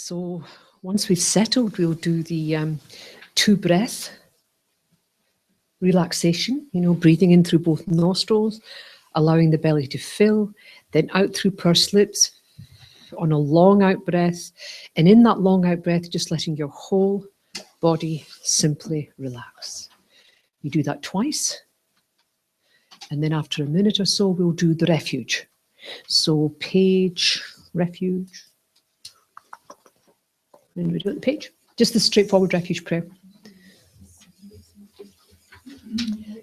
So once we've settled, we'll do the 2 breath relaxation, breathing in through both nostrils, allowing the belly to fill, then out through pursed lips on a long out breath. And in that long out breath, just letting your whole body simply relax. You do that twice. And then after a minute or so, we'll do the refuge. So page, refuge. And we do it the page. Just the straightforward refuge prayer.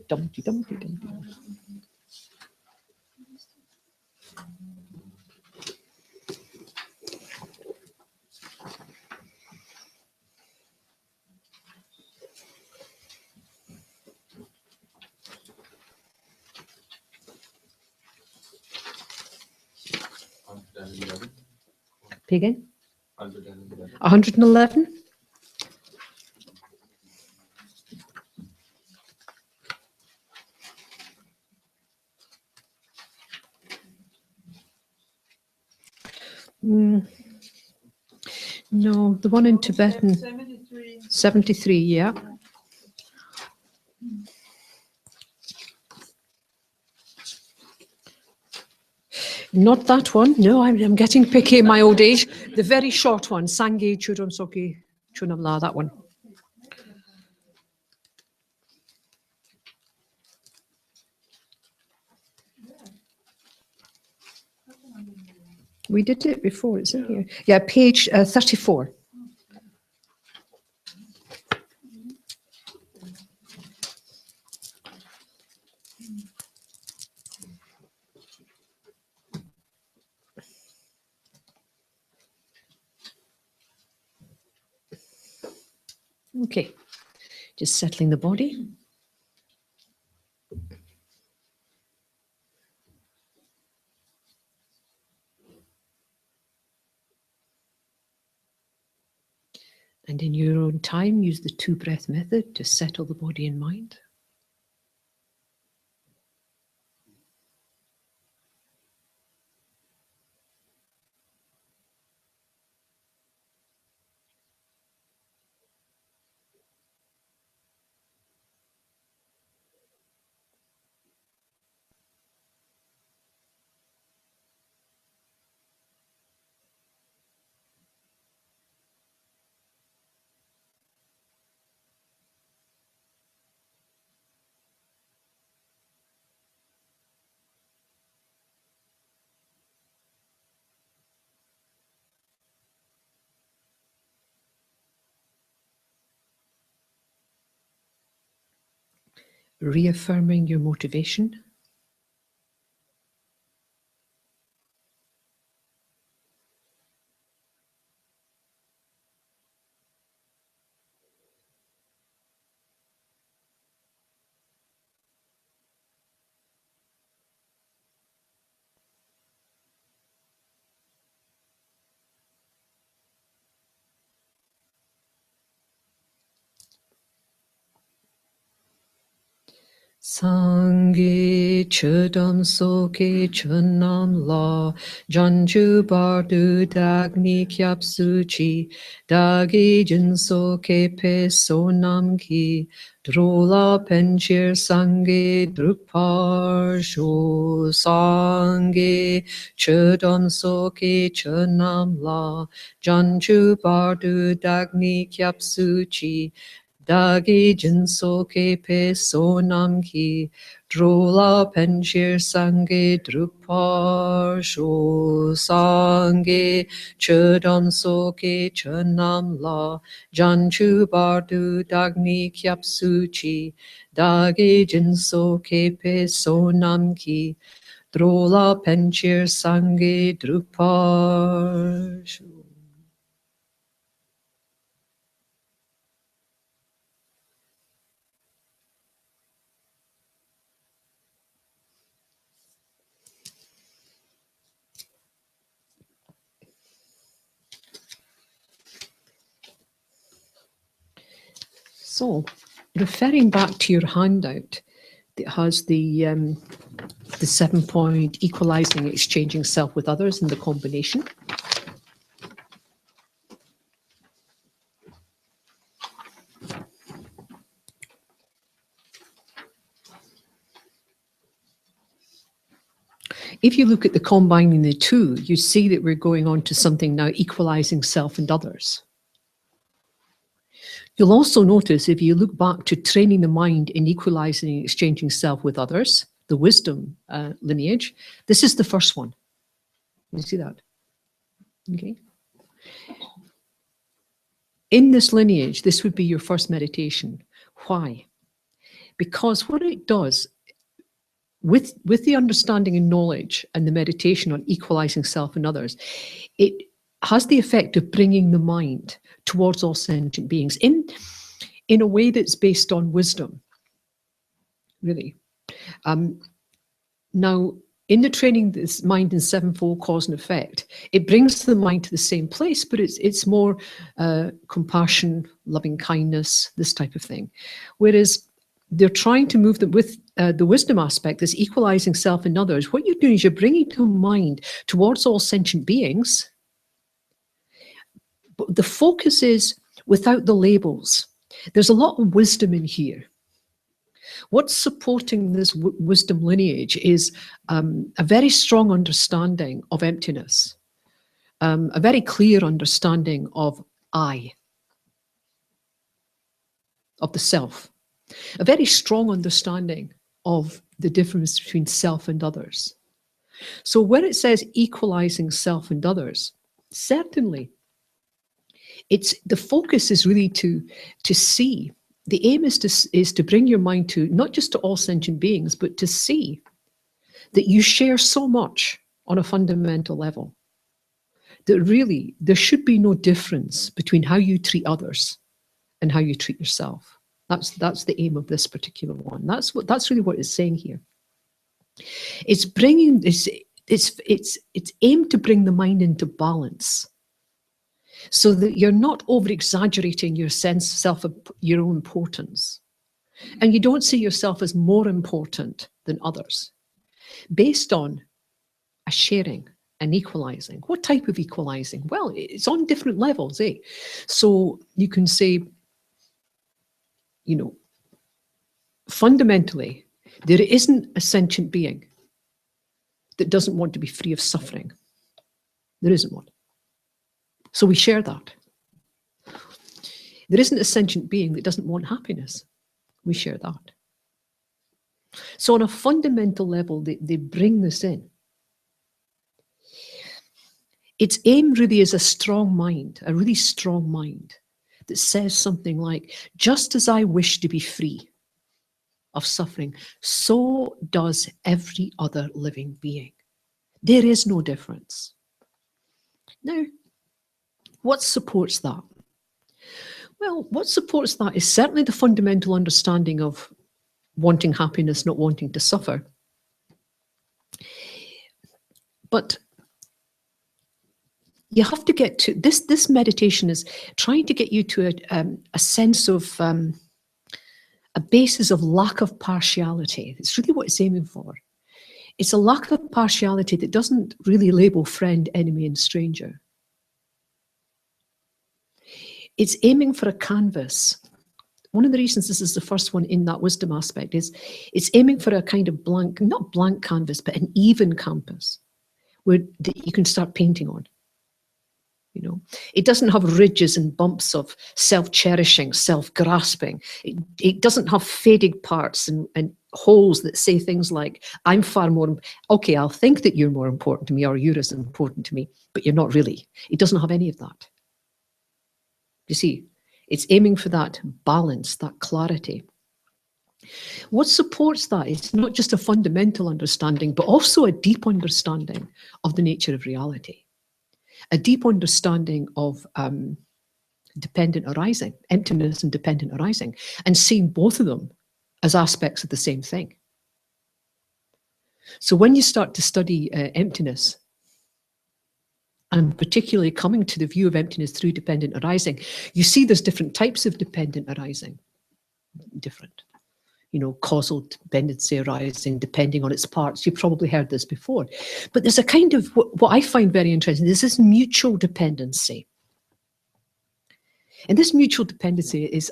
Dumpty, dumpty, dumpty. Pay again? 111. 111? No, the one in Tibetan. 73. 73, yeah. Not that one. No, I'm getting picky in my old age. The very short one, Sangye Churam Soki Chunamla, that one. We did it before, it's in here. Yeah, page 34. Okay, just settling the body. And in your own time, use the 2 breath method to settle the body and mind. Reaffirming your motivation. Sangye chudam soke chunam la janju bardu dagni kyap suchi dagi jin soke pe sonam ki drola penchir sangye drupar sho sangye chudam soke chunam la janju bardu dagni kyap suchi Dagi jinso ke pe sonam ki drola penchir sange drupar sho sange chudam so ke chunam la janchu bardu dagni kyap suchi dagi jinso ke pe sonam ki drola penchir sange drupar sho. So, referring back to your handout, it has the 7-point equalizing, exchanging self with others in the combination. if you look at the combining the two, you see that we're going on to something now, equalizing self and others. You'll also notice, if you look back to training the mind in equalizing and exchanging self with others, the wisdom lineage, this is the first one. You see that? Okay. In this lineage, this would be your first meditation. Why? Because what it does, with the understanding and knowledge and the meditation on equalizing self and others, it has the effect of bringing the mind towards all sentient beings in a way that's based on wisdom, really. Now, in the training, this mind in sevenfold cause and effect, it brings the mind to the same place, but it's more compassion, loving kindness, this type of thing. Whereas they're trying to move them with the wisdom aspect, this equalizing self and others. What you're doing is you're bringing the mind towards all sentient beings. But the focus is without the labels. There's a lot of wisdom in here. What's supporting this wisdom lineage is a very strong understanding of emptiness, a very clear understanding of I, of the self, a very strong understanding of the difference between self and others. So when it says equalizing self and others, certainly the focus is really to see. The aim is to bring your mind to, not just to all sentient beings, but to see that you share so much on a fundamental level that really there should be no difference between how you treat others and how you treat yourself. That's the aim of this particular one. That's really what it's saying here. It's bringing this. It's aimed to bring the mind into balance, so that you're not over-exaggerating your sense of your own importance. And you don't see yourself as more important than others, based on a sharing and equalizing. What type of equalizing? Well, it's on different levels, eh? So you can say, fundamentally, there isn't a sentient being that doesn't want to be free of suffering. There isn't one. So we share that. There isn't a sentient being that doesn't want happiness. We share that. So on a fundamental level, they bring this in. Its aim really is a strong mind, a really strong mind, that says something like, just as I wish to be free of suffering, so does every other living being. There is no difference. Now, what supports that? Well, what supports that is certainly the fundamental understanding of wanting happiness, not wanting to suffer. But you have to get to this meditation is trying to get you to a sense of a basis of lack of partiality. It's really what it's aiming for. It's a lack of partiality that doesn't really label friend, enemy, and stranger. It's aiming for a canvas. One of the reasons this is the first one in that wisdom aspect is it's aiming for a kind of blank, not blank canvas, but an even canvas where you can start painting on. It doesn't have ridges and bumps of self-cherishing, self-grasping. It doesn't have faded parts and holes that say things like, I'm far more, okay, I'll think that you're more important to me or you're as important to me, but you're not really. It doesn't have any of that. You see, it's aiming for that balance, that clarity. What supports that is not just a fundamental understanding, but also a deep understanding of the nature of reality. A deep understanding of dependent arising, emptiness and dependent arising, and seeing both of them as aspects of the same thing. So when you start to study emptiness, and particularly coming to the view of emptiness through dependent arising, you see there's different types of dependent arising. Different. Causal dependency arising, depending on its parts. You've probably heard this before. But there's a kind of, what I find very interesting, is this mutual dependency. And this mutual dependency is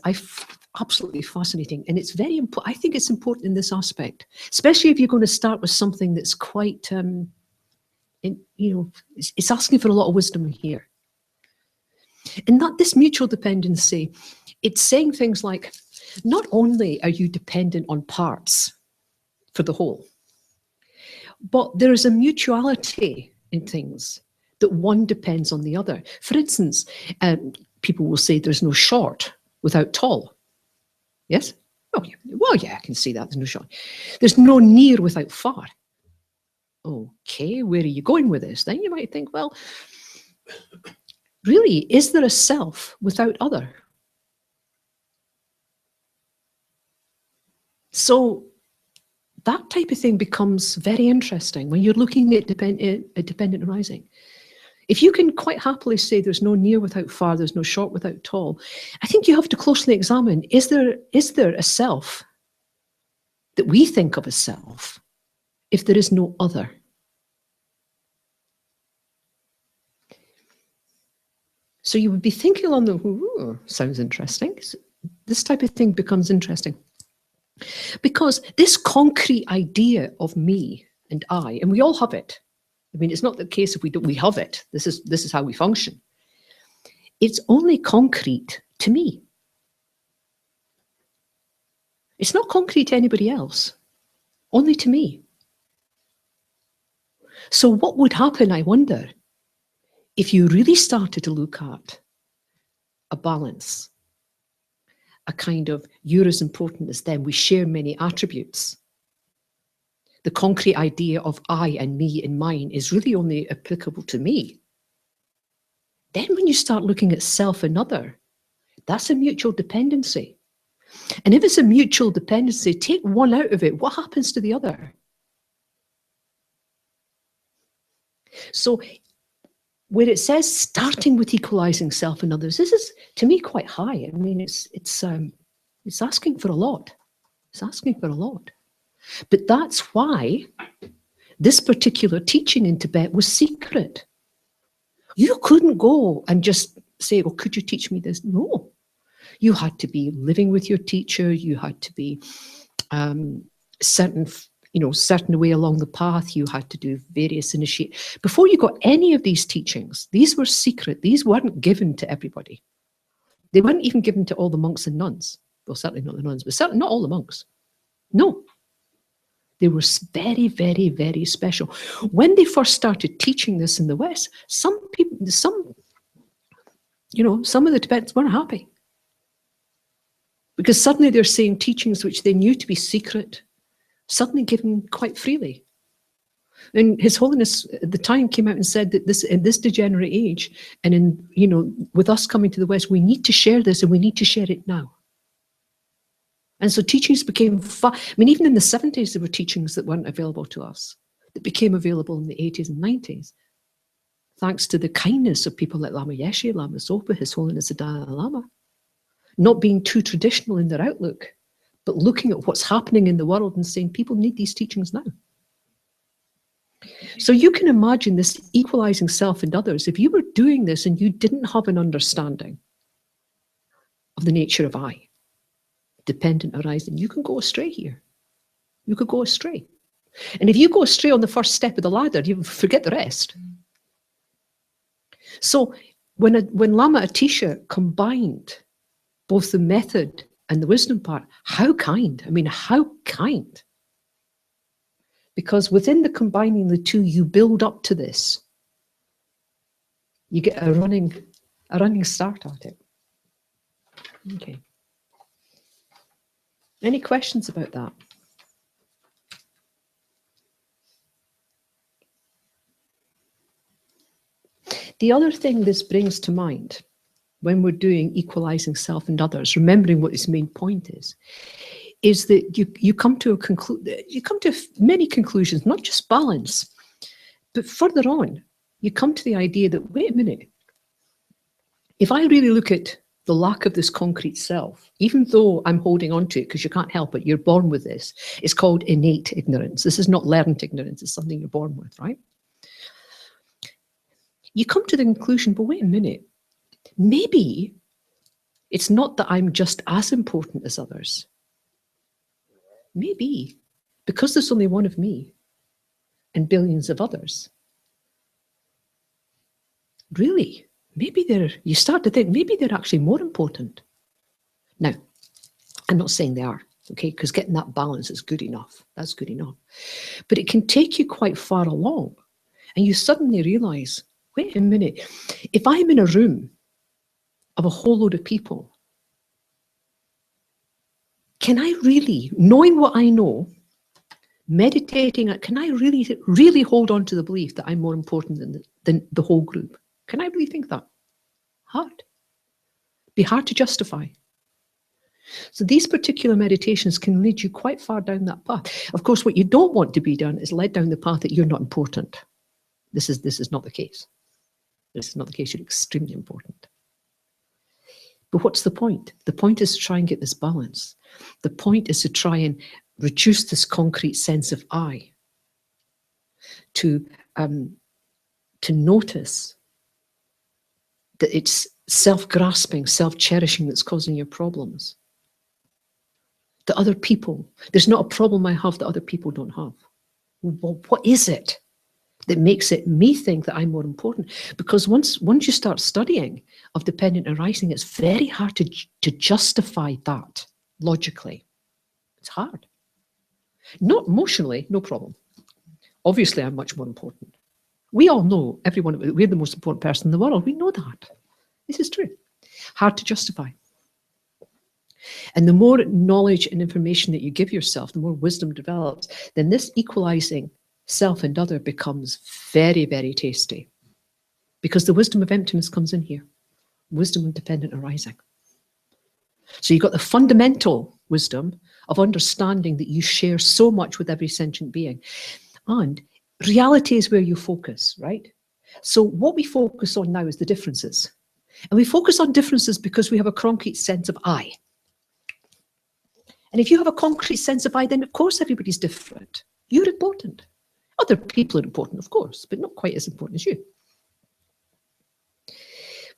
absolutely fascinating. And it's very important. I think it's important in this aspect, especially if you're going to start with something that's quite And, you know, it's asking for a lot of wisdom here. And that this mutual dependency, it's saying things like, not only are you dependent on parts for the whole, but there is a mutuality in things, that one depends on the other. For instance, people will say there's no short without tall. Yes? Oh, yeah. Well, yeah, I can see that. There's no short. There's no near without far. Okay, where are you going with this? Then you might think, well, really, is there a self without other? So that type of thing becomes very interesting when you're looking at dependent arising. If you can quite happily say there's no near without far, there's no short without tall, I think you have to closely examine, is there a self that we think of as self if there is no other? So you would be thinking along the, ooh, sounds interesting. This type of thing becomes interesting. Because this concrete idea of me and I, and we all have it. I mean, it's not the case if we have it. This is how we function. It's only concrete to me. It's not concrete to anybody else, only to me. So what would happen, I wonder, if you really started to look at a balance, a kind of you're as important as them, we share many attributes. The concrete idea of I and me and mine is really only applicable to me. Then when you start looking at self and other, that's a mutual dependency. And if it's a mutual dependency, take one out of it, what happens to the other? So where it says starting with equalizing self and others, this is, to me, quite high. I mean, it's asking for a lot. It's asking for a lot. But that's why this particular teaching in Tibet was secret. You couldn't go and just say, well, could you teach me this? No. You had to be living with your teacher. You had to be certain way along the path. You had to do various initiations. Before you got any of these teachings, these were secret. These weren't given to everybody. They weren't even given to all the monks and nuns. Well, certainly not the nuns, but certainly not all the monks. No. They were very, very, very special. When they first started teaching this in the West, some of the Tibetans weren't happy. Because suddenly they're saying teachings which they knew to be secret, suddenly given quite freely. And His Holiness at the time came out and said that in this degenerate age, and with us coming to the West, we need to share this and we need to share it now. And so teachings became, even in the 70s, there were teachings that weren't available to us, that became available in the 80s and 90s, thanks to the kindness of people like Lama Yeshe, Lama Zopa, His Holiness the Dalai Lama, not being too traditional in their outlook, but looking at what's happening in the world and saying, people need these teachings now. So you can imagine this equalizing self and others. If you were doing this and you didn't have an understanding of the nature of I, dependent arising, you can go astray here. You could go astray. And if you go astray on the first step of the ladder, you forget the rest. So when Lama Atisha combined both the method and the wisdom part, how kind? I mean, how kind? Because within the combining the two, you build up to this. You get a running start at it. Okay. Any questions about that? The other thing this brings to mind when we're doing equalizing self and others, remembering what its main point is that you come to many conclusions, not just balance, but further on, you come to the idea that, wait a minute, if I really look at the lack of this concrete self, even though I'm holding on to it because you can't help it, you're born with this, it's called innate ignorance. This is not learned ignorance, it's something you're born with, right? You come to the conclusion, but wait a minute, maybe it's not that I'm just as important as others. Maybe because there's only one of me and billions of others, really, maybe you start to think, maybe they're actually more important. Now, I'm not saying they are, okay, because getting that balance is good enough. That's good enough. But it can take you quite far along, and you suddenly realize, wait a minute, if I'm in a room of a whole load of people, can I really, knowing what I know, meditating, can I really hold on to the belief that I'm more important than the whole group? Can I really think that? Hard. Be hard to justify. So these particular meditations can lead you quite far down that path. Of course, what you don't want to be done is led down the path that you're not important. This is not the case. This is not the case. You're extremely important. But what's the point? The point is to try and get this balance. The point is to try and reduce this concrete sense of I, to notice that it's self-grasping, self-cherishing that's causing your problems. The other people, there's not a problem I have that other people don't have. Well, what is it that makes me think that I'm more important? Because once you start studying of dependent arising, it's very hard to justify that logically. It's hard. Not emotionally, no problem. Obviously, I'm much more important. We all know, everyone, we're the most important person in the world. We know that. This is true. Hard to justify. And the more knowledge and information that you give yourself, the more wisdom develops, then this equalizing self and other becomes very, very tasty. Because the wisdom of emptiness comes in here. Wisdom of dependent arising. So you've got the fundamental wisdom of understanding that you share so much with every sentient being. And reality is where you focus, right? So what we focus on now is the differences. And we focus on differences because we have a concrete sense of I. And if you have a concrete sense of I, then of course everybody's different. You're important. Other people are important, of course, but not quite as important as you.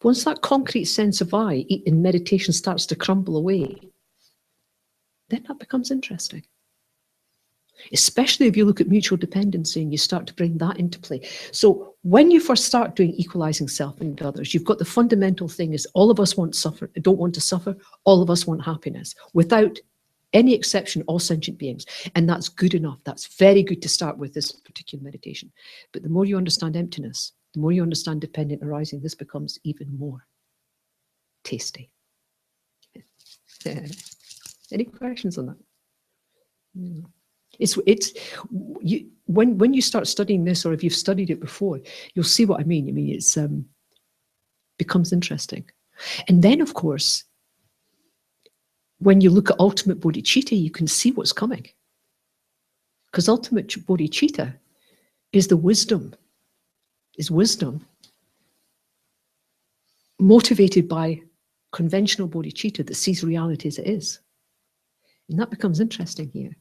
Once that concrete sense of I in meditation starts to crumble away, then that becomes interesting. Especially if you look at mutual dependency and you start to bring that into play. So when you first start doing equalizing self and others, you've got the fundamental thing is all of us don't want to suffer, all of us want happiness. Without any exception, all sentient beings. And that's good enough. That's very good to start with this particular meditation. But the more you understand emptiness, the more you understand dependent arising, this becomes even more tasty. Any questions on that? When you start studying this, or if you've studied it before, you'll see what I mean. I mean, it's becomes interesting. And then, of course, when you look at ultimate bodhicitta, you can see what's coming. Because ultimate bodhicitta is the wisdom, motivated by conventional bodhicitta that sees reality as it is. And that becomes interesting here.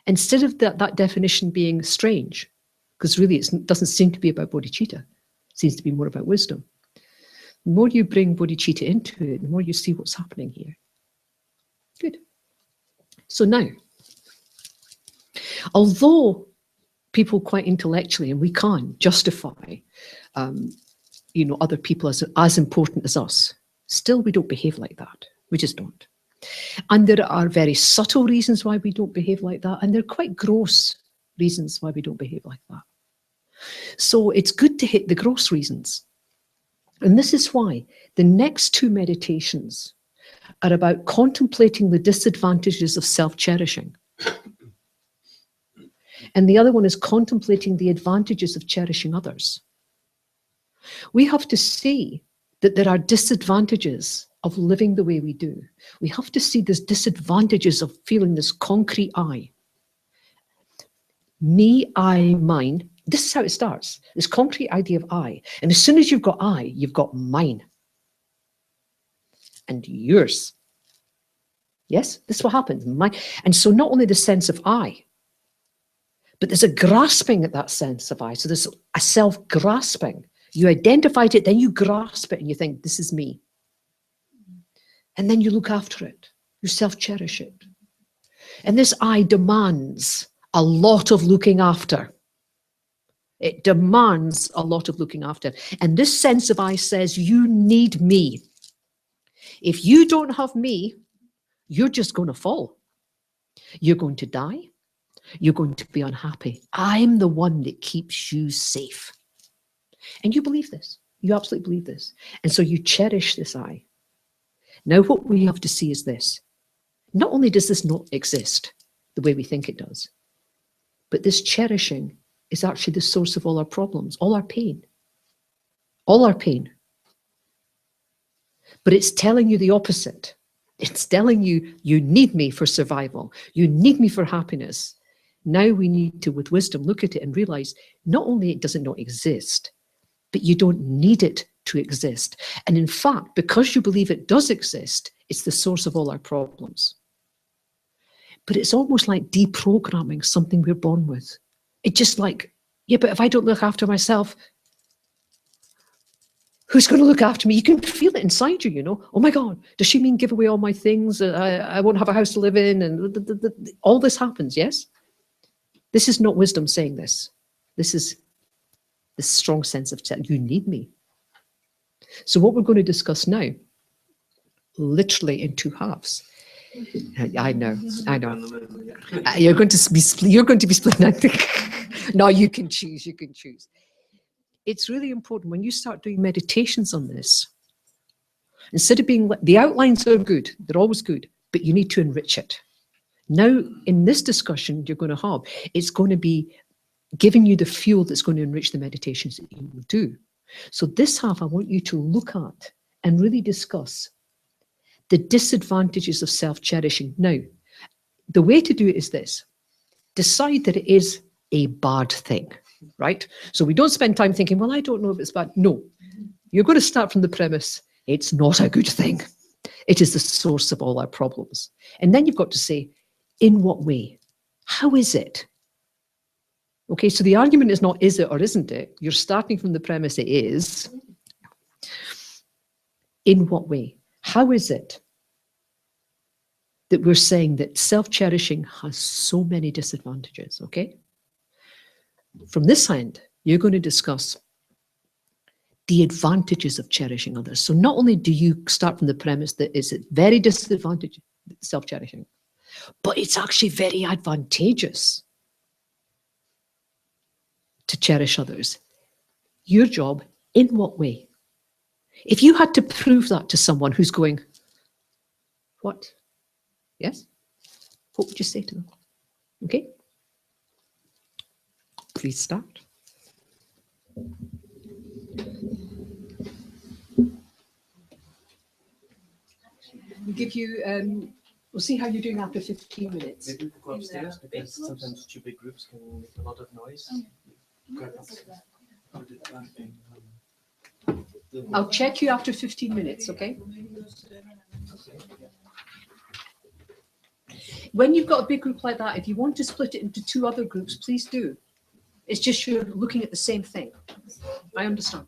Instead of that definition being strange, because really it doesn't seem to be about bodhicitta, it seems to be more about wisdom. The more you bring bodhicitta into it, the more you see what's happening here. Good. So now, although people quite intellectually, and we can justify, other people as important as us, still we don't behave like that. We just don't. And there are very subtle reasons why we don't behave like that, and there are quite gross reasons why we don't behave like that. So it's good to hit the gross reasons. And this is why the next two meditations are about contemplating the disadvantages of self-cherishing. And the other one is contemplating the advantages of cherishing others. We have to see that there are disadvantages of living the way we do. We have to see these disadvantages of feeling this concrete I. Me, I, mine. This is how it starts, this concrete idea of I. And as soon as you've got I, you've got mine. And yours. Yes, this is what happens. And so not only the sense of I, but there's a grasping at that sense of I. So there's a self-grasping. You identified it, then you grasp it and you think, this is me. And then you look after it. You self-cherish it. And this I demands a lot of looking after. It demands a lot of looking after. And this sense of I says, you need me. If you don't have me, you're just going to fall. You're going to die. You're going to be unhappy. I'm the one that keeps you safe. And you believe this. You absolutely believe this. And so you cherish this I. Now, what we have to see is this. Not only does this not exist the way we think it does, but this cherishing is actually the source of all our problems, all our pain. All our pain. But it's telling you the opposite. It's telling you, you need me for survival. You need me for happiness. Now we need to, with wisdom, look at it and realize not only does it not exist, but you don't need it to exist. And in fact, because you believe it does exist, it's the source of all our problems. But it's almost like deprogramming something we're born with. It's just like, yeah, but if I don't look after myself, who's going to look after me? You can feel it inside you, you know. Oh my God, does she mean give away all my things? I won't have a house to live in, and all this happens, yes? This is not wisdom saying this. This is this strong sense of you need me. So what we're going to discuss now, literally in two halves. I know. You're going to be split. I think. No, you can choose. You can choose. It's really important when you start doing meditations on this. Instead of being, the outlines are good, they're always good, but you need to enrich it. Now, in this discussion you're going to have, it's going to be giving you the fuel that's going to enrich the meditations that you will do. So this half, I want you to look at and really discuss the disadvantages of self-cherishing. Now, the way to do it is this. Decide that it is a bad thing, right? So we don't spend time thinking, well, I don't know if it's bad. No, you're going to start from the premise, it's not a good thing. It is the source of all our problems. And then you've got to say, in what way? How is it? Okay, so the argument is not is it or isn't it? You're starting from the premise it is. In what way? How is it that we're saying that self-cherishing has so many disadvantages, okay? From this end, you're going to discuss the advantages of cherishing others. So not only do you start from the premise that it's very disadvantageous, self-cherishing, but it's actually very advantageous to cherish others. Your job, in what way? If you had to prove that to someone who's going, what? Yes? What would you say to them? Okay? Please start. We'll give you, we'll see how you're doing after 15 minutes. Maybe we go upstairs because sometimes two big groups can make a lot of noise. I'll check you after 15 minutes, okay? When you've got a big group like that, if you want to split it into two other groups, please do. It's just you're looking at the same thing. I understand.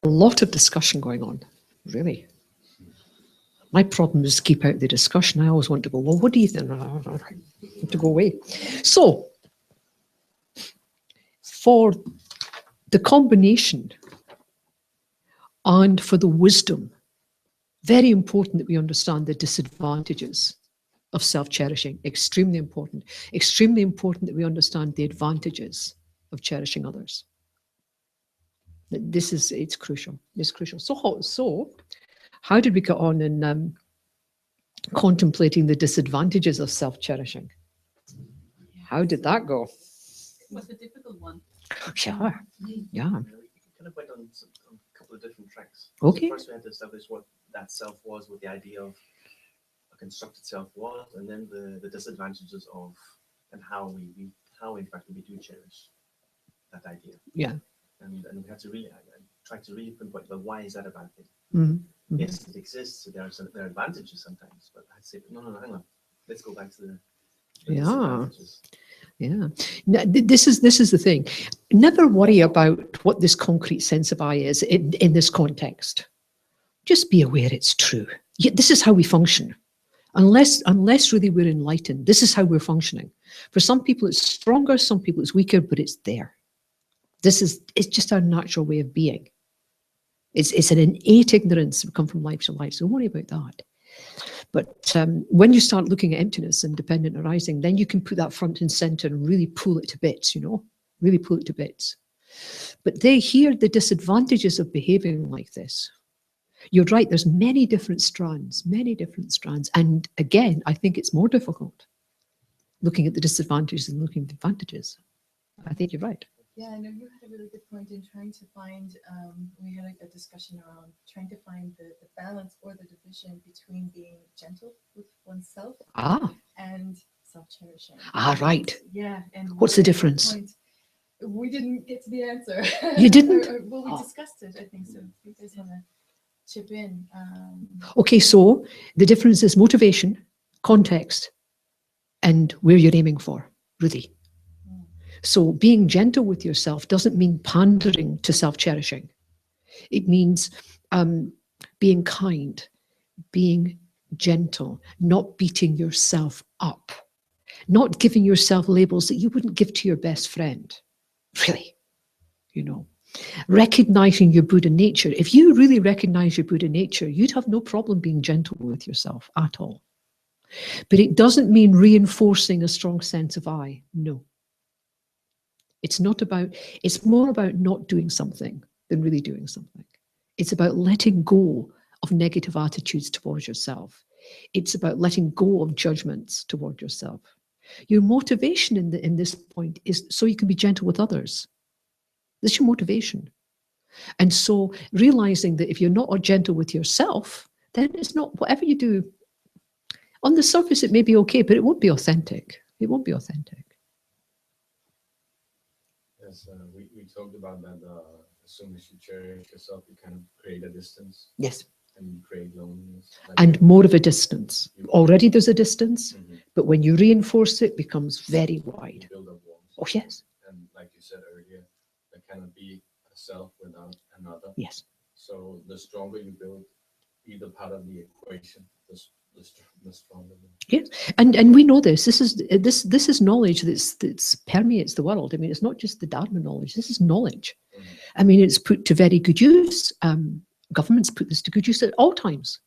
a lot of discussion going on, really. My problem is to keep out the discussion. I always want to go, well, what do you think? I want to go away. So, for the combination and for the wisdom, very important that we understand the disadvantages of self-cherishing. Extremely important. Extremely important that we understand the advantages of cherishing others. It's crucial. It's crucial. So how did we get on in contemplating the disadvantages of self-cherishing? How did that go? It was a difficult one. Yeah, yeah. We kind of went on a couple of different tracks. Okay. So first we had to establish what that self was, what the idea of a constructed self was, and then the disadvantages of and how in fact we do cherish that idea. Yeah. And we had to really try to really pinpoint, but why is that a bad thing? Mm-hmm. Yes, it exists. So there are advantages sometimes, but I'd say no, hang on. Let's go back to the disadvantages. Yeah. Now, this is the thing. Never worry about what this concrete sense of I is in this context. Just be aware it's true. Yeah, this is how we function. Unless really we're enlightened, this is how we're functioning. For some people it's stronger, some people it's weaker, but it's there. It's just our natural way of being. It's an innate ignorance we come from life to life, so don't worry about that. But when you start looking at emptiness and dependent arising, then you can put that front and center and really pull it to bits, really pull it to bits. But here the disadvantages of behaving like this. You're right, there's many different strands. And again, I think it's more difficult looking at the disadvantages than looking at the advantages. I think you're right. Yeah, no, you had a really good point in trying to find, we had a discussion around trying to find the balance or the division between being gentle with oneself and self-cherishing. Right. Yeah. And what's the difference? We didn't get to the answer. You didn't? Well, we discussed it, I think so. You guys want to chip in? Okay, so the difference is motivation, context, and where you're aiming for, really. So being gentle with yourself doesn't mean pandering to self-cherishing. It means being kind, being gentle, not beating yourself up, not giving yourself labels that you wouldn't give to your best friend, really, Recognizing your Buddha nature. If you really recognize your Buddha nature, you'd have no problem being gentle with yourself at all. But it doesn't mean reinforcing a strong sense of I, no. It's more about not doing something than really doing something. It's about letting go of negative attitudes towards yourself. It's about letting go of judgments toward yourself. Your motivation in this point is so you can be gentle with others. That's your motivation. And so realizing that if you're not gentle with yourself, then it's not, whatever you do, on the surface it may be okay, but it won't be authentic. It won't be authentic. Yes, we talked about that as soon as you cherish yourself, you kind of create a distance. Yes. And you create loneliness. And more of a distance. Already there's a distance, but when you reinforce it, it becomes very wide. You build up walls. Oh, yes. And like you said earlier, there cannot be a self without another. Yes. So the stronger you build either part of the equation, the stronger. Yes, and we know this. This is knowledge that's permeates the world. I mean, it's not just the Dharma knowledge. This is knowledge. I mean, it's put to very good use. Governments put this to good use at all times.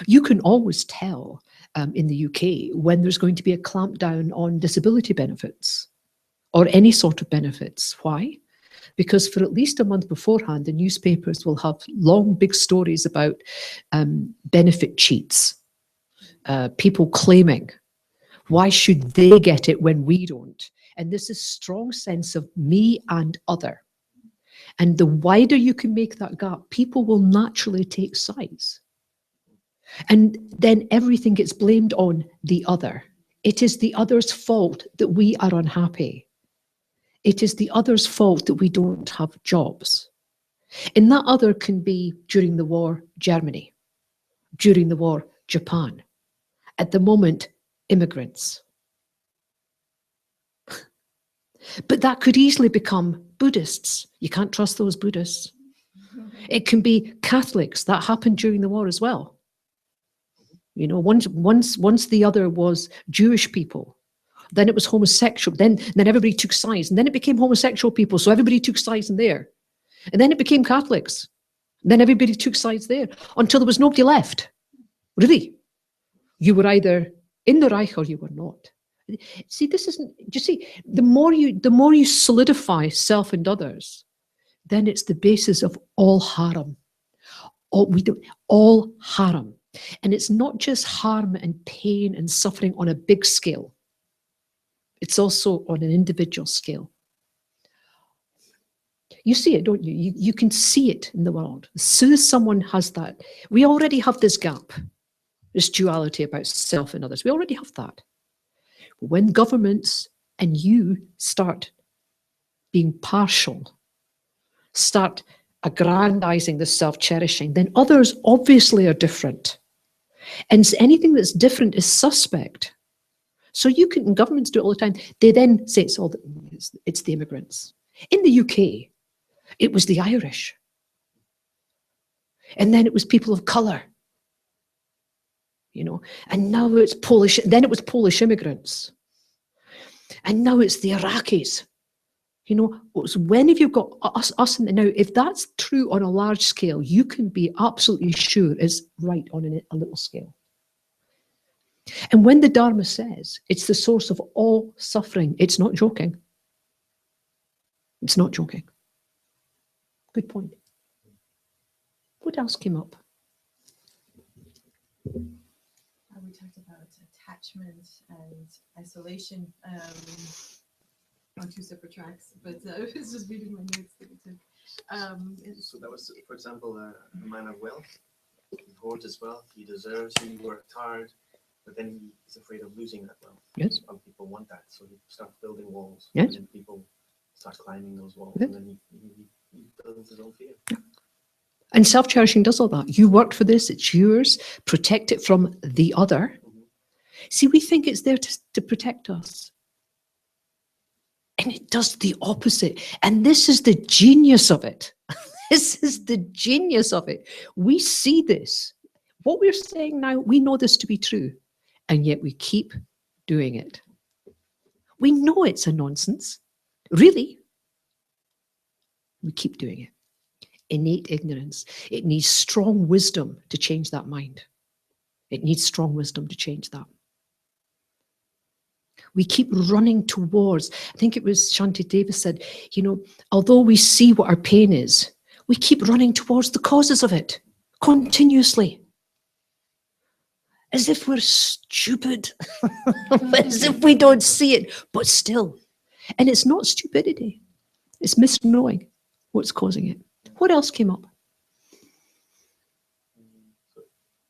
You can always tell in the UK when there's going to be a clampdown on disability benefits or any sort of benefits. Why? Because for at least a month beforehand, the newspapers will have long, big stories about benefit cheats. People claiming, why should they get it when we don't? And this is strong sense of me and other. And the wider you can make that gap, people will naturally take sides. And then everything gets blamed on the other. It is the other's fault that we are unhappy. It is the other's fault that we don't have jobs. And that other can be, during the war, Germany. During the war, Japan. At the moment, immigrants. But that could easily become Buddhists. You can't trust those Buddhists. It can be Catholics. That happened during the war as well. You know, once the other was Jewish people, then it was homosexual. Then everybody took sides, and then it became homosexual people. So everybody took sides in there, and then it became Catholics. Then everybody took sides there until there was nobody left. Really, you were either in the Reich or you were not. See, this isn't. You see, the more you solidify self and others, then it's the basis of all harm. All harm. And it's not just harm and pain and suffering on a big scale. It's also on an individual scale. You see it, don't you? You can see it in the world. As soon as someone has that, we already have this gap, this duality about self and others. We already have that. When governments and you start being partial, start aggrandizing the self-cherishing, then others obviously are different. And anything that's different is suspect. So you can, and governments do it all the time, they then say it's the immigrants. In the UK, it was the Irish. And then it was people of colour. You know, and now it's Polish, then it was Polish immigrants. And now it's the Iraqis. You know, when have you got us in the now? If that's true on a large scale, you can be absolutely sure it's right on a little scale. And when the Dharma says it's the source of all suffering, it's not joking. It's not joking. Good point. What else came up? We talked about attachment and isolation. On two separate tracks, but I was just reading my notes that we took. So that was, for example, a man of wealth. He hoards his wealth. He deserves. He worked hard, but then he's afraid of losing that wealth. Yes. Some people want that, so he starts building walls. Yes. And then people start climbing those walls, Yes. and then he builds his own fear. Yeah. And self-cherishing does all that. You worked for this. It's yours. Protect it from the other. Mm-hmm. See, we think it's there to protect us. And it does the opposite. And this is the genius of it. This is the genius of it. We see this. What we're saying now, we know this to be true. And yet we keep doing it. We know it's a nonsense. Really. We keep doing it. Innate ignorance. It needs strong wisdom to change that mind. It needs strong wisdom to change that. We keep running towards, I think it was Shanti Davis said, you know, although we see what our pain is, we keep running towards the causes of it continuously. As if we're stupid, as if we don't see it, but still. And it's not stupidity, it's misknowing what's causing it. What else came up?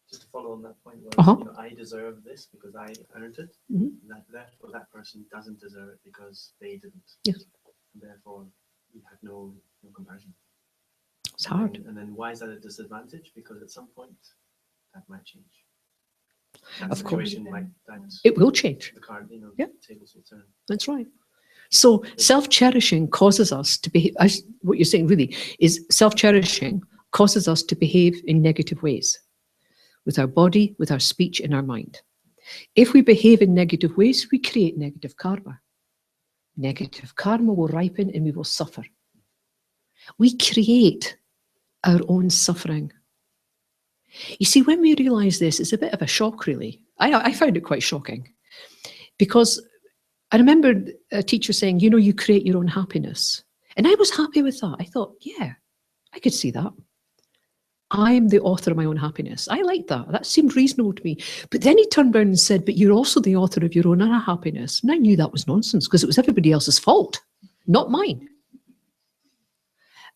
Just to follow on that point, where Uh-huh. I deserve this because I earned it. Mhm. Therefore, that person doesn't deserve it because they didn't. Yes. And therefore, we have no compassion. It's hard. And then why is that a disadvantage? Because at some point, that might change. That Of course. situation might, It will change. the card, Yeah. tables will turn. That's right. So self-cherishing causes us to behave, as what you're saying really is self-cherishing causes us to behave in negative ways with our body, with our speech, and our mind. If we behave in negative ways, we create negative karma. Negative karma will ripen and we will suffer. We create our own suffering. You see, when we realize this, it's a bit of a shock, really. I found it quite shocking because I remember a teacher saying, you know, you create your own happiness. And I was happy with that. I thought, yeah, I could see that. I'm the author of my own happiness. I liked that. That seemed reasonable to me. But then he turned around and said, but you're also the author of your own happiness. And I knew that was nonsense because it was everybody else's fault, not mine.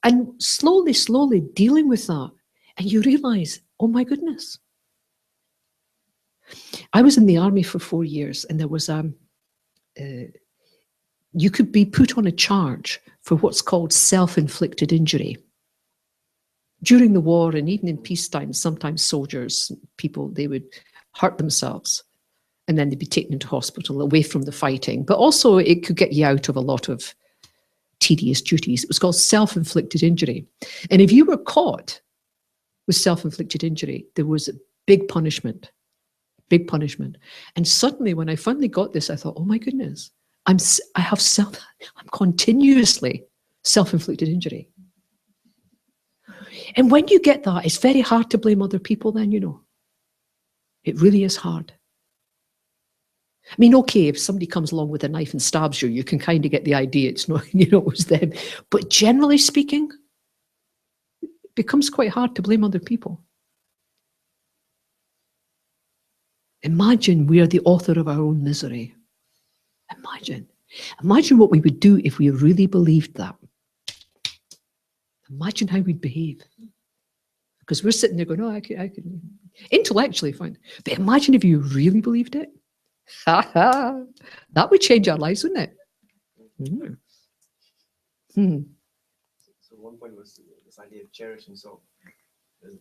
And slowly, slowly dealing with that. And you realize, oh my goodness. I was in the army for 4 years and there was you could be put on a charge for what's called self-inflicted injury. During the war and even in peacetime, sometimes soldiers, people, they would hurt themselves and then they'd be taken into hospital away from the fighting. But also it could get you out of a lot of tedious duties. It was called self-inflicted injury. And if you were caught with self-inflicted injury, there was a big punishment. Big punishment. And suddenly when I finally got this, I thought, oh my goodness, I'm continuously self-inflicted injury. And when you get that, it's very hard to blame other people then, you know. It really is hard. I mean, okay, if somebody comes along with a knife and stabs you, you can kind of get the idea it's not, you know, it was them. But generally speaking, it becomes quite hard to blame other people. Imagine we are the author of our own misery. Imagine what we would do if we really believed that. Imagine how we'd behave. Because we're sitting there going, oh, I could intellectually fine. But imagine if you really believed it. That would change our lives, wouldn't it? Mm. Hmm. So one point was this idea of cherishing. So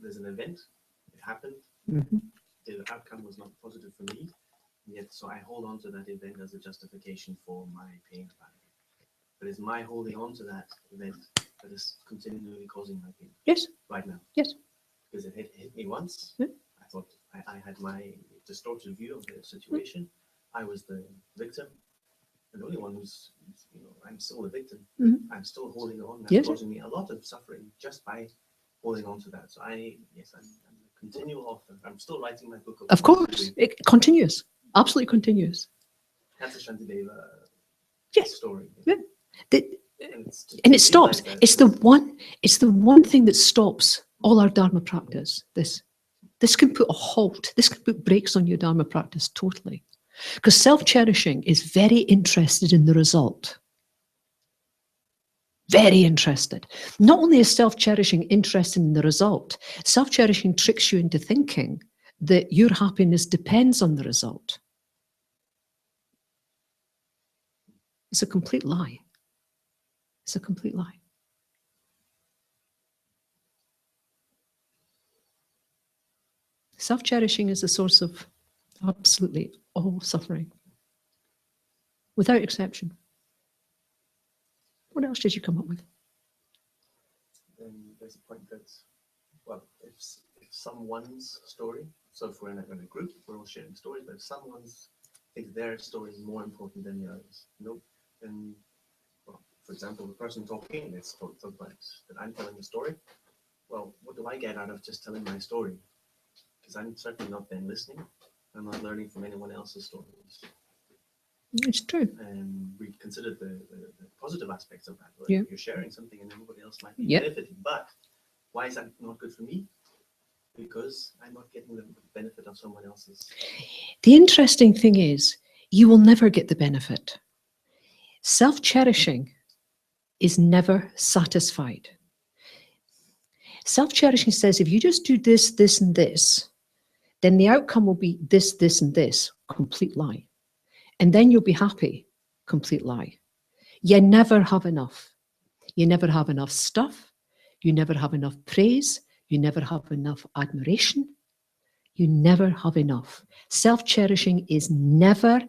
there's an event, it happened, the outcome was not positive for me, yet so I hold on to that event as a justification for my pain about it. But it's my holding on to that event that is continually causing my pain. Yes. Right now. Yes. Because it hit me once. Yeah. I thought I had my distorted view of the situation. I was the victim. And the only one who's, you know, I'm still the victim. I'm still holding on. That's causing me a lot of suffering just by holding on to that. So I'm a continual author. I'm still writing my book. Of course, it continues. Absolutely continues. That's a Shantideva story. Yeah. And it stops. It's the one thing that stops all our Dharma practice. This can put a halt. This can put brakes on your Dharma practice totally. Because self-cherishing is very interested in the result. Very interested. Not only is self-cherishing interested in the result, self-cherishing tricks you into thinking that your happiness depends on the result. It's a complete lie. It's a complete lie. Self-cherishing is the source of absolutely all suffering, without exception. What else did you come up with? Then there's a point that, well, if someone's story, so if we're in a group, we're all sharing stories, but if someone's thinks their story is more important than the others, then, well, for example, the person talking, let's talk about that I'm telling a story. Well, what do I get out of just telling my story? Because I'm certainly not then listening. I'm not learning from anyone else's stories. It's true. And we considered the positive aspects of that. Right? Yeah. You're sharing something and everybody else might be Yep. benefiting. But why is that not good for me? Because I'm not getting the benefit of someone else's. The interesting thing is, you will never get the benefit. Self-cherishing is never satisfied. Self-cherishing says, if you just do this, this, and this, then the outcome will be this, this, and this. Complete lie. And then you'll be happy. Complete lie. You never have enough. You never have enough stuff. You never have enough praise. You never have enough admiration. You never have enough. Self-cherishing is never,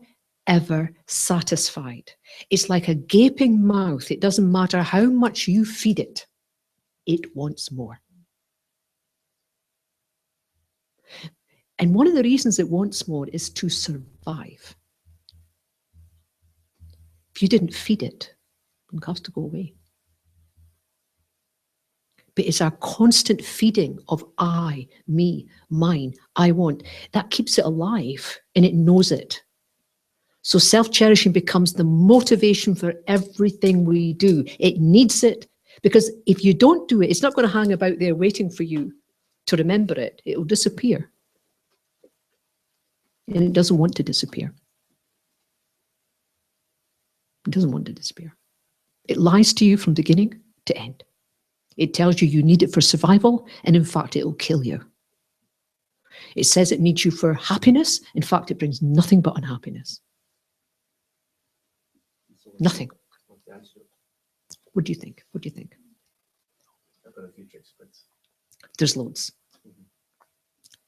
ever satisfied. It's like a gaping mouth. It doesn't matter how much you feed it. It wants more. And one of the reasons it wants more is to survive. If you didn't feed it, it has to go away. But it's our constant feeding of I, me, mine, I want. That keeps it alive and it knows it. So self-cherishing becomes the motivation for everything we do. It needs it because if you don't do it, it's not going to hang about there waiting for you to remember it. It will disappear. And it doesn't want to disappear. It doesn't want to disappear. It lies to you from beginning to end. It tells you you need it for survival, and in fact, it will kill you. It says it needs you for happiness. In fact, it brings nothing but unhappiness. Nothing. What's the answer? What do you think? What do you think? I've got a few tricks, but There's loads.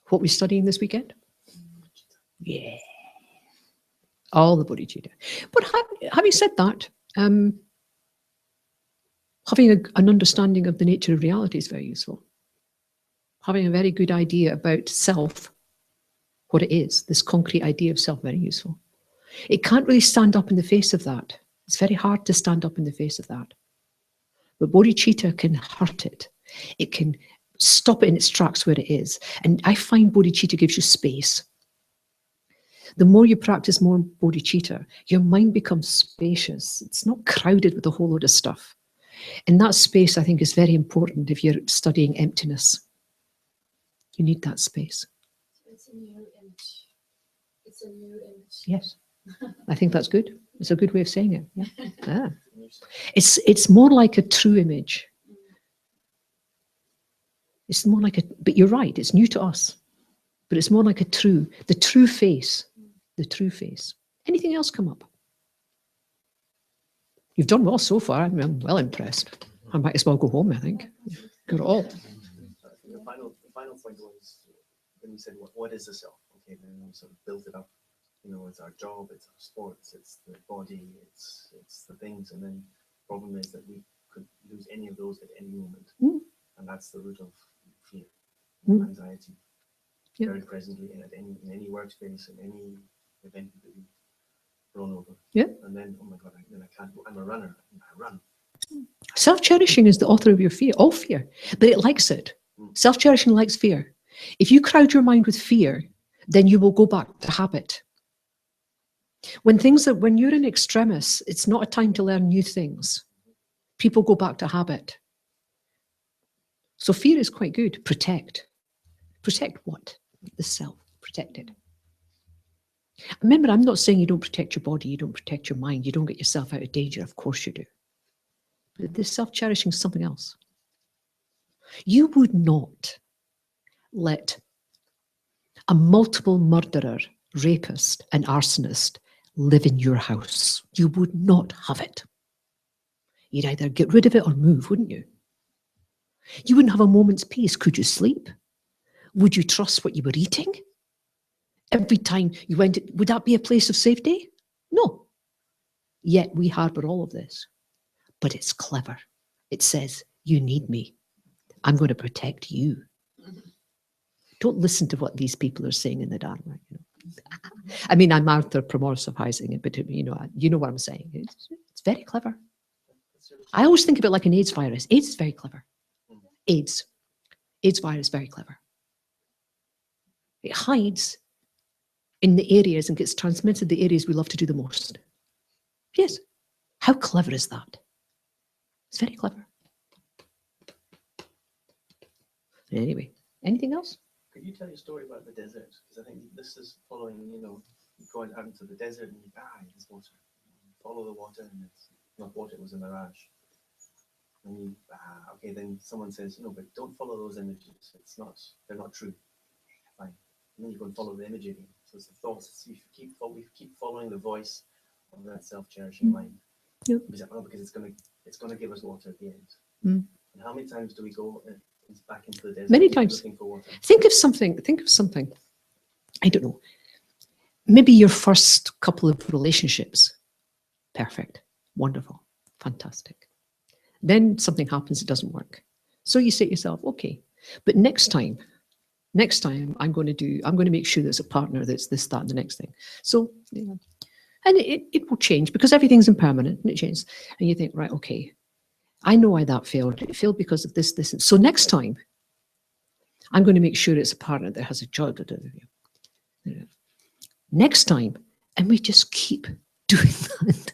What are we studying this weekend? Yeah. All the Bodhicitta. But having said that, Having an understanding of the nature of reality is very useful. Having a very good idea about self, what it is, this concrete idea of self, very useful. It can't really stand up in the face of that. It's very hard to stand up in the face of that. But bodhicitta can hurt it. It can stop it in its tracks where it is. And I find bodhicitta gives you space. The more you practice more bodhicitta, your mind becomes spacious. It's not crowded with a whole load of stuff. And that space, I think, is very important if you're studying emptiness. You need that space. So it's a new image. It's a new image. Yes. I think that's good. It's a good way of saying it. Yeah. Ah. It's more like a true image. It's more like a, but you're right, it's new to us. But it's more like the true face. The true face. Anything else come up? You've done well so far. I'm well impressed. I might as well go home, I think. Got it all. The final point was when we said, what is the self? Okay, then we sort of built it up. You know, it's our job, it's our sports, it's the body, it's the things. And then the problem is that we could lose any of those at any moment. And that's the root of fear, anxiety. Yeah. Very presently in any workspace, in any event that we thrown over. Yeah. And then, oh my God, I can't. I'm a runner. I run. Self-cherishing is the author of your fear, all fear, but it likes it. Self-cherishing likes fear. If you crowd your mind with fear, then you will go back to habit. When you're in extremis, it's not a time to learn new things. People go back to habit. So fear is quite good. Protect. Protect what? The self. Protect it. Remember, I'm not saying you don't protect your body, you don't protect your mind, you don't get yourself out of danger. Of course you do. But this self-cherishing is something else. You would not let a multiple murderer, rapist, and arsonist live in your house. You would not have it. You'd either get rid of it or move, wouldn't you? You wouldn't have a moment's peace. Could you sleep? Would you trust what you were eating? Every time you went, would that be a place of safety? No. Yet we harbour all of this. But it's clever. It says, you need me. I'm going to protect you. Don't listen to what these people are saying in the Dharma. You know? I mean, I'm anthropomorphizing it, but you know what I'm saying. It's very clever. I always think of it like an AIDS virus. AIDS is very clever. AIDS virus, very clever. It hides in the areas and gets transmitted the areas we love to do the most. Yes. How clever is that? It's very clever. Anyway, anything else? Could you tell your story about the desert? Because I think this is following, going out into the desert and there's water. Follow the water and it's not water, it was a mirage. And okay, then someone says, no, but don't follow those images. They're not true. Fine. And then you go and follow the image again. So it's the thoughts. We keep following the voice of that self-cherishing mind. Yep. Because it's gonna give us water at the end. And how many times do we go back into the desert? Many times. Looking for water? Think of something. I don't know. Maybe your first couple of relationships. Perfect. Wonderful. Fantastic. Then something happens, it doesn't work. So you say to yourself, okay, but next time I'm going to make sure there's a partner that's this, that, and the next thing. So, and it will change because everything's impermanent and it changes. And you think, right, okay, I know why that failed. It failed because of this, and so next time I'm going to make sure it's a partner that has a job. Next time, and we just keep doing that.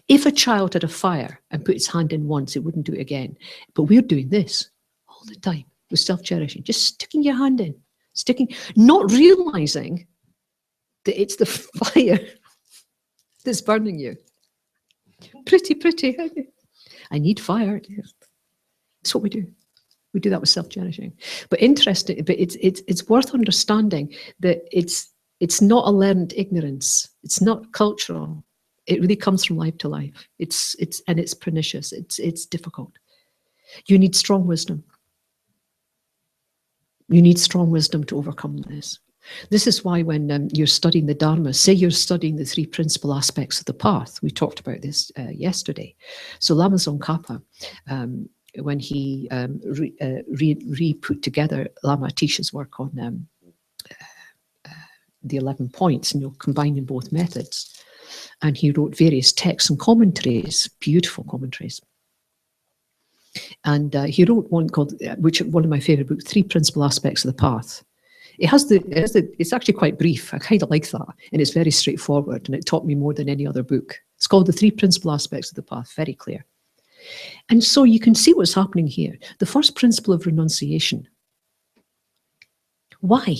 If a child had a fire and put its hand in once, it wouldn't do it again. But we're doing this all the time with self-cherishing, just sticking your hand in, not realizing that it's the fire that's burning you. Pretty. I need fire. That's what we do. We do that with self-cherishing. But interesting, but it's worth understanding that it's not a learned ignorance. It's not cultural. It really comes from life to life. It's pernicious. It's difficult. You need strong wisdom. You need strong wisdom to overcome this. This is why when you're studying the Dharma, say you're studying the 3 principal aspects of the path. We talked about this yesterday. So Lama Tsongkhapa, when he re-put together Lama Atisha's work on the 11 points, combining both methods, and he wrote various texts and commentaries, beautiful commentaries. And he wrote one called, which one of my favorite books, 3 Principal Aspects of the Path. It's actually quite brief. I kind of like that. And it's very straightforward. And it taught me more than any other book. It's called The 3 Principal Aspects of the Path. Very clear. And so you can see what's happening here. The first principle of renunciation. Why?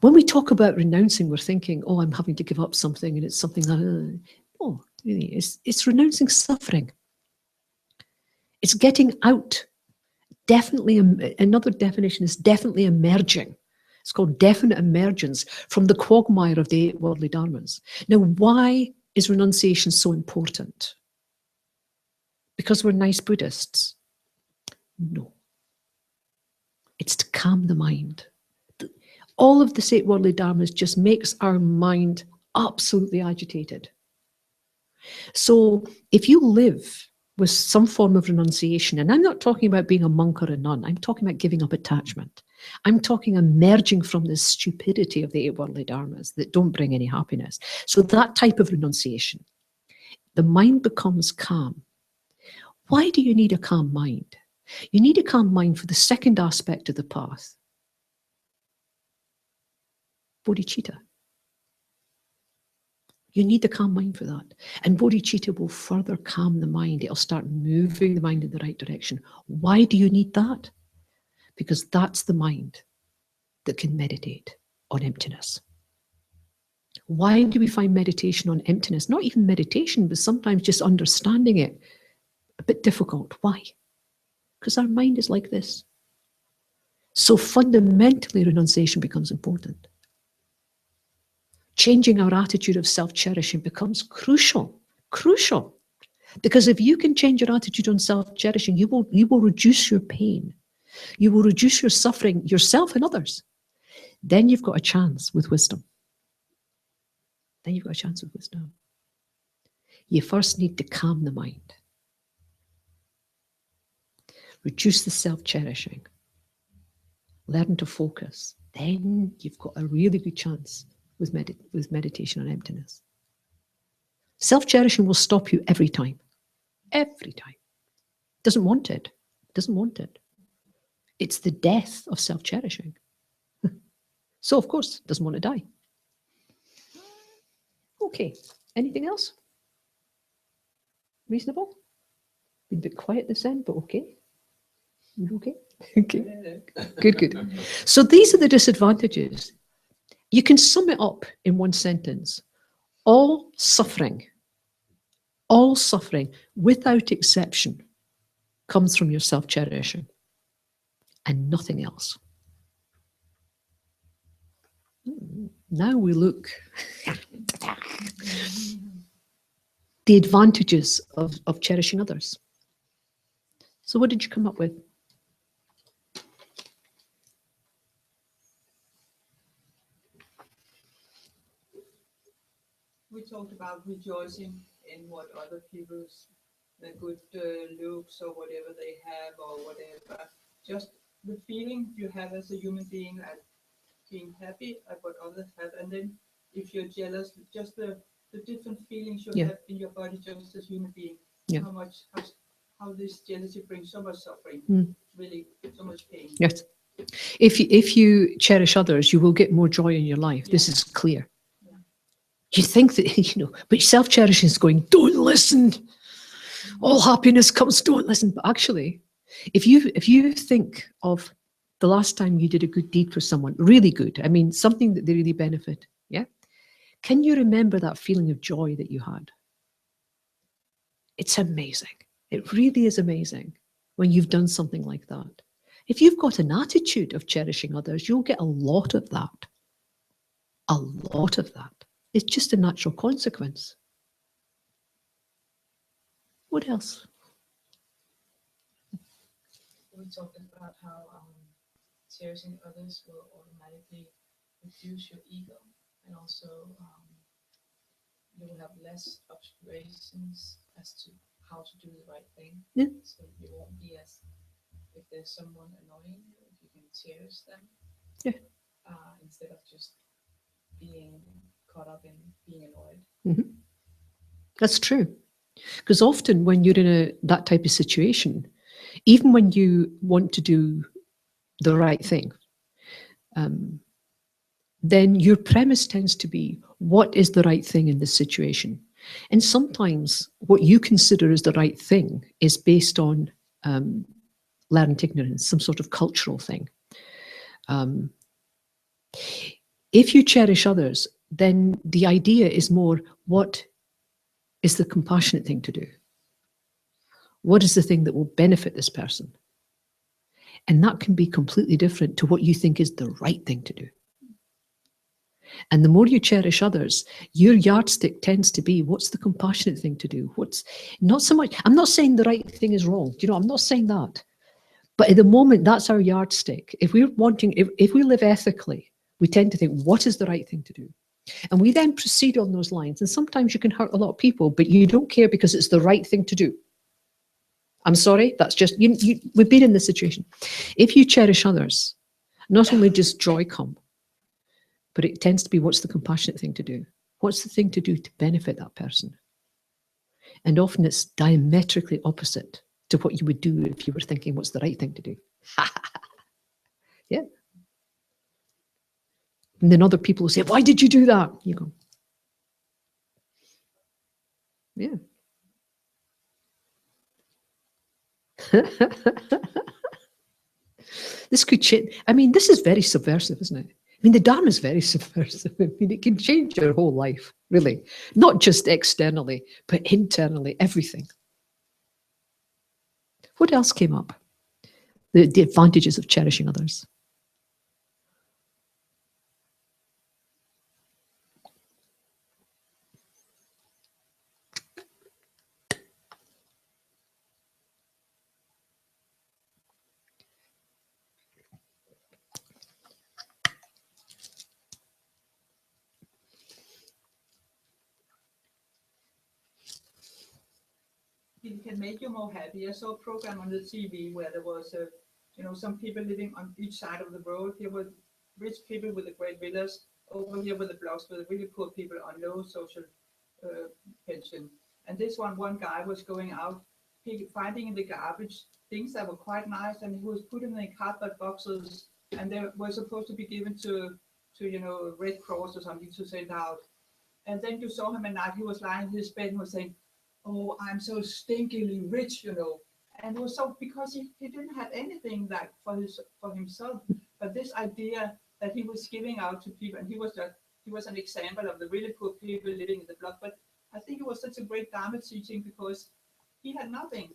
When we talk about renouncing, we're thinking, oh, I'm having to give up something. And it's something that, oh, really, it's renouncing suffering. It's getting out. Definitely, another definition is definitely emerging. It's called definite emergence from the quagmire of the 8 worldly dharmas. Now, why is renunciation so important? Because we're nice Buddhists? No. It's to calm the mind. All of this 8 worldly dharmas just makes our mind absolutely agitated. So if you live with some form of renunciation, and I'm not talking about being a monk or a nun, I'm talking about giving up attachment. I'm talking emerging from this stupidity of the 8 worldly dharmas that don't bring any happiness. So that type of renunciation, the mind becomes calm. Why do you need a calm mind? You need a calm mind for the second aspect of the path, bodhicitta. You need the calm mind for that. And bodhicitta will further calm the mind. It'll start moving the mind in the right direction. Why do you need that? Because that's the mind that can meditate on emptiness. Why do we find meditation on emptiness? Not even meditation, but sometimes just understanding it a bit difficult. Why? Because our mind is like this. So fundamentally, renunciation becomes important. Changing our attitude of self-cherishing becomes crucial. Crucial. Because if you can change your attitude on self-cherishing, you will reduce your pain. You will reduce your suffering, yourself and others. Then you've got a chance with wisdom. Then you've got a chance with wisdom. You first need to calm the mind. Reduce the self-cherishing. Learn to focus. Then you've got a really good chance with meditation on emptiness. Self-cherishing will stop you every time. Every time. Doesn't want it. Doesn't want it. It's the death of self-cherishing. So, of course, doesn't want to die. Okay. Anything else? Reasonable? Been a bit quiet this end, but okay. You okay? Okay. Good, good. So these are the disadvantages. You can sum it up in one sentence. All suffering, without exception, comes from your self-cherishing and nothing else. Now we look the advantages of cherishing others. So what did you come up with? We talked about rejoicing in what other people's good looks or whatever they have or whatever. Just the feeling you have as a human being at being happy at what others have. And then if you're jealous, just the different feelings you have in your body just as human being. Yeah. How this jealousy brings so much suffering, really so much pain. Yes. If you cherish others, you will get more joy in your life. This is clear. You think that, but self-cherishing is going, don't listen. All happiness comes, don't listen. But actually, if you think of the last time you did a good deed for someone, really good, I mean, something that they really benefit, yeah? Can you remember that feeling of joy that you had? It's amazing. It really is amazing when you've done something like that. If you've got an attitude of cherishing others, you'll get a lot of that. A lot of that. It's just a natural consequence. What else? We talked about how cherishing others will automatically reduce your ego, and also you will have less observations as to how to do the right thing. Yeah. So you won't be as, if there's someone annoying you, you can cherish them. Yeah. Instead of just being caught up in being annoyed. Mm-hmm. That's true. Because often when you're in that type of situation, even when you want to do the right thing, then your premise tends to be, what is the right thing in this situation? And sometimes what you consider as the right thing is based on learned ignorance, some sort of cultural thing. If you cherish others, then the idea is more, what is the compassionate thing to do? What is the thing that will benefit this person? And that can be completely different to what you think is the right thing to do. And the more you cherish others, your yardstick tends to be, what's the compassionate thing to do? What's not so much, I'm not saying the right thing is wrong. You know, I'm not saying that. But at the moment, that's our yardstick. If we're wanting, if we live ethically, we tend to think, what is the right thing to do? And we then proceed on those lines. And sometimes you can hurt a lot of people, but you don't care because it's the right thing to do. I'm sorry, that's just, we've been in this situation. If you cherish others, not only does joy come, but it tends to be, what's the compassionate thing to do? What's the thing to do to benefit that person? And often it's diametrically opposite to what you would do if you were thinking, what's the right thing to do? Yeah. And then other people will say, why did you do that? You go, yeah. This could change. I mean, this is very subversive, isn't it? I mean, the Dharma is very subversive. I mean, it can change your whole life, really. Not just externally, but internally, everything. What else came up? The advantages of cherishing others. It can make you more happy. I saw a program on the TV where there was, some people living on each side of the road. Here were rich people with the great villas. Over here were the blocks with the really poor people on low social pension. And this one guy was going out, finding in the garbage things that were quite nice, and he was putting them in cardboard boxes, and they were supposed to be given to Red Cross or something to send out. And then you saw him at night. He was lying in his bed and was saying, "Oh, I'm so stinkingly rich, And it was so because he didn't have anything like for himself, but this idea that he was giving out to people, and he was an example of the really poor people living in the block. But I think it was such a great Dharma teaching because he had nothing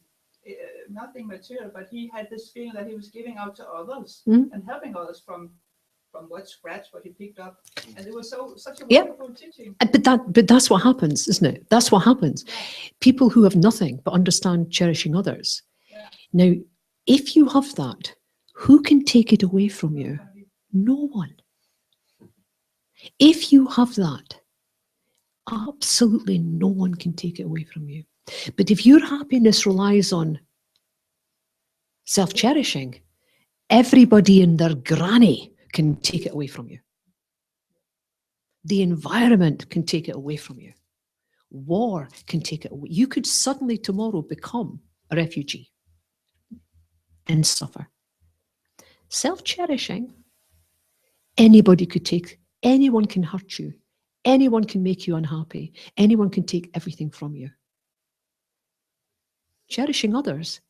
material, but he had this feeling that he was giving out to others and helping others from what he picked up, and it was such a wonderful teaching. But that's what happens, isn't it? That's what happens. Yeah. People who have nothing but understand cherishing others. Yeah. Now, if you have that, who can take it away from you? No one. If you have that, absolutely no one can take it away from you. But if your happiness relies on self-cherishing, everybody and their granny can take it away from you. The environment can take it away from you. War can take it away. You could suddenly tomorrow become a refugee and suffer. Self-cherishing, anybody could take, anyone can hurt you, anyone can make you unhappy, anyone can take everything from you. Cherishing others,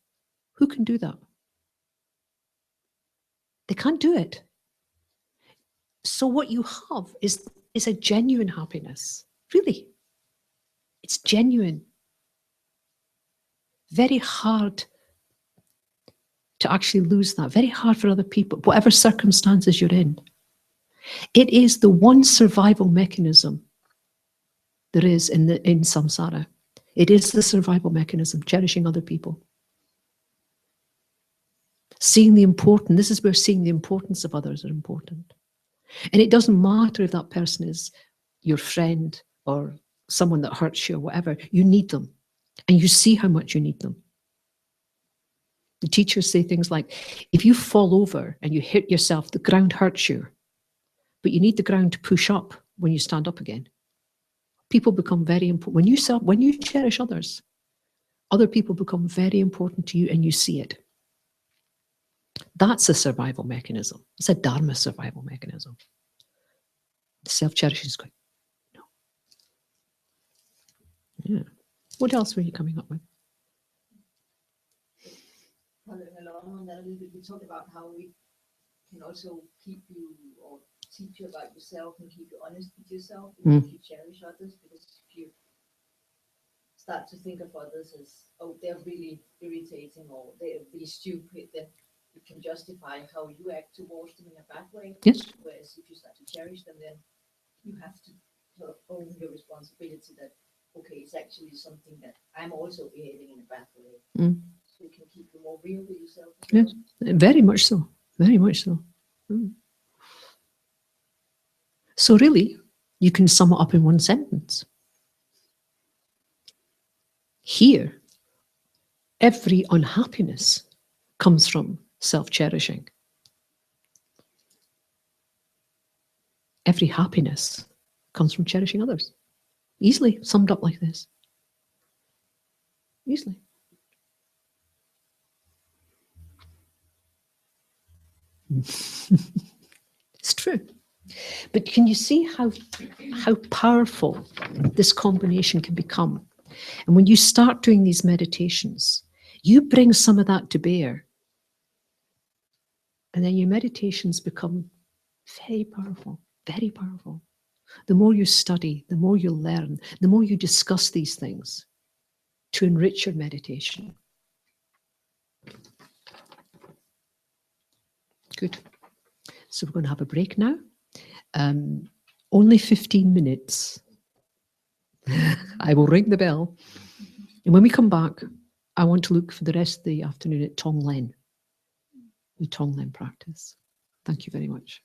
who can do that? They can't do it. So what you have is a genuine happiness, really. It's genuine. Very hard to actually lose that. Very hard for other people, whatever circumstances you're in. It is the one survival mechanism there is in samsara. It is the survival mechanism, cherishing other people. Seeing the importance, this is where seeing the importance of others are important. And it doesn't matter if that person is your friend or someone that hurts you or whatever, you need them. And you see how much you need them. The teachers say things like, if you fall over and you hit yourself, the ground hurts you, but you need the ground to push up when you stand up again. People become very important. When you cherish others, other people become very important to you and you see it. That's a survival mechanism. It's a Dharma survival mechanism. Self-cherishing is good. No. Yeah. What else were you coming up with? Following along on that a little bit, we talked about how we can also keep you or teach you about yourself and keep you honest with yourself if you cherish others, because if you start to think of others as, oh, they're really irritating or they're really stupid, then you can justify how you act towards them in a bad way. Yes. Whereas if you start to cherish them, then you have to sort of own your responsibility that, okay, it's actually something that I'm also behaving in a bad way. So you can keep you more real with yourself. Yes, very much so. Very much so. So really, you can sum it up in one sentence. Here, every unhappiness comes from self-cherishing. Every happiness comes from cherishing others. Easily summed up like this. Easily. It's true. But can you see how powerful this combination can become? And when you start doing these meditations, you bring some of that to bear. And then your meditations become very powerful, very powerful. The more you study, the more you learn, the more you discuss these things to enrich your meditation. Good. So we're going to have a break now. Only 15 minutes. I will ring the bell. And when we come back, I want to look for the rest of the afternoon at Tonglen, the Tonglen practice. Thank you very much.